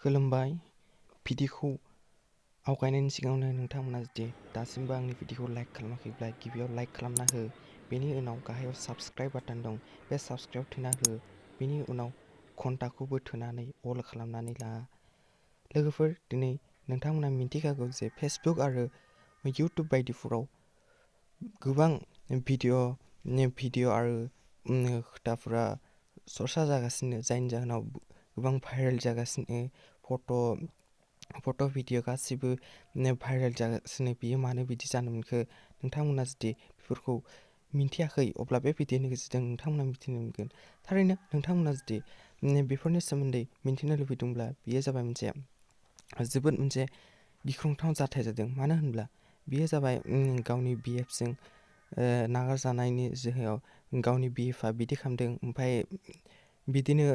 खुलुमबाय भिडिअखौ आवगायनायनि सिगाङावनो नोंथांमोना जुदि दासिमबो आंनि भिडिअखौ लाइक खालामाखैब्ला गिबियाव लाइक खालामना हो। बेनि उनाव गाहायाव साबस्क्राइब बाटन दं, बे साबस्क्राइब थुना हो। बेनि उनाव घन्टाखौबो थुनानै अल खालामनानै ला। लोगोफोर, दिनै नोंथांमोना मिन्थिखागौ जे फेसबुक आरो इउटुब बायदिफोराव गोबां भिडिअ आरो खोथाफोरा सर्सा जागासिनो, जायनि जाहोनाव गोबां भाइरेल जागासिनो। फट' भिडिअ गासिबो भाइरेल जागासिनो। बियो मानो बिदि जानो मोनखो? नोंथांमोना जुदि बेफोरखौ मिन्थियाखै अब्ला बे भिडिअनि गेजेरजों नोंथांमोना मिथिनो मोनगोन। थारैनो नोंथांमोना जुदि बेफोरनि सोमोन्दै मिन्थिनो लुबैदोंब्ला बेयो जाबाय जोबोद मोनसे गिख्रंथाव जाथाय जादों। मानो होनब्ला बेयो जाबाय गावनि बिएफजों नागारजानायनि जोहैआव गावनि बिएफआ बिदि खालामदों, ओमफ्राय बिदिनो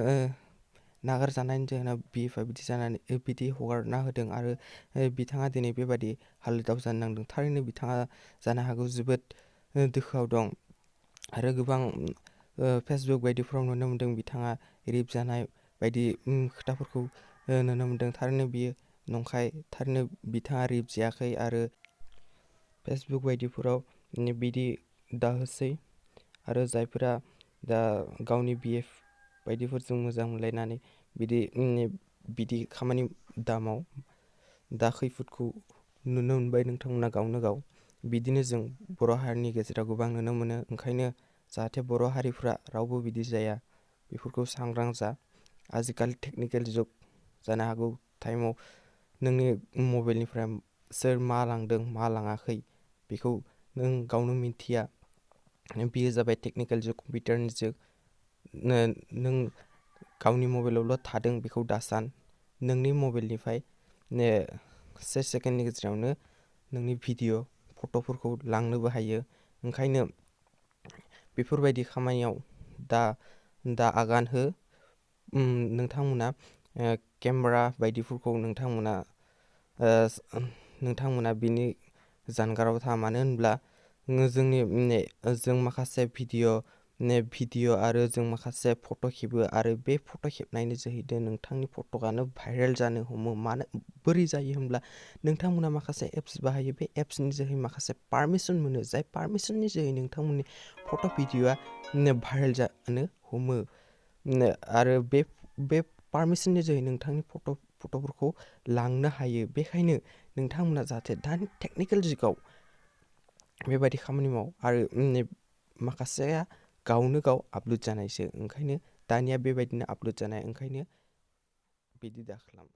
नागारजानायनि जाहोनाव बिएफआ बिदि हगारना होदों आरो बिथाङा दिनै बेबादि हालोदाव जानो नांदों। थारैनो बिथाङा जानो हागौ जोबोद दुखुआव दं आरो गोबां फेसबुक बायदिफोराव नुनो मोन्दों बिथाङा रेप जानाय बायदि खोथाफोरखौ नुनो मोन्दों। थारैनो बियो नंखाय। थारैनो बिथाङा रेप जायाखै आरो फेसबुक बायदिफोराव बिदि दाहोसै आरो जायफोरा दा गावनि बिएफ बायदिफोरजों मोजां मोनलायनानै बिदि खामानि दामाव दा खैफोदखौ नुनो मोनबाय नोंथांमोना गावनो गाव। बिदिनो जों बर' हारिनि गेजेराव गोबां नुनो मोनो। ओंखायनो जाहाथे बर' हारिफ्रा रावबो बिदि जाया, बेफोरखौ सांग्रां जा। आजिखालि टेकनिकेल जुग, जानो हागौ टाइमाव नोंनि मबाइलनिफ्राय सोर मा लांदों मा लाङाखै बेखौ नों गावनो मिन्थिया। बेयो जाबाय टेकनिकेल जुग, कम्पिउटारनि जुग। नों गावनि मबाइलावल' थादों बेखौ दासान। नोंनि मबाइलनिफ्राय से सेकेन्डनि गेजेरावनो नोंनि भिडिअ' फट'फोरखौ लांनोबो हायो। ओंखायनो बेफोरबायदि खामानियाव दा आगान हो। नोंथांमोना केमेरा बायदिफोरखौ नोंथांमोना बिनि जानगाराव था। मानो होनब्ला जों माखासे भिडिअ आरो जों माखासे फट' खेबो आरो बे फट' खेबनायनि जोहैदों नोंथांनि फट'आनो भाइरेल जानो हमो। बोरै जायो होनब्ला नोंथांमोना माखासे एप्स बाहायो, बे एप्सनि जोहै माखासे पारमिसन मोनो, जाय पारमिसननि जोहै नोंथांमोननि फट' भिडिअआ भाइरेल जानो हमो आरो बे पारमिसननि जोहै नोंथांनि फट'फोरखौ लांनो हायो। बेखायनो नोंथांमोना जाहाथे दानि टेकनिकेल जुगाव बेबायदि खामानि माव। आरो माखासेया गावनो गाव आपल'ड जानायसो, ओंखायनो दानिया बेबायदिनो आपल'ड जानाय, ओंखायनो बिदि दा खालाम।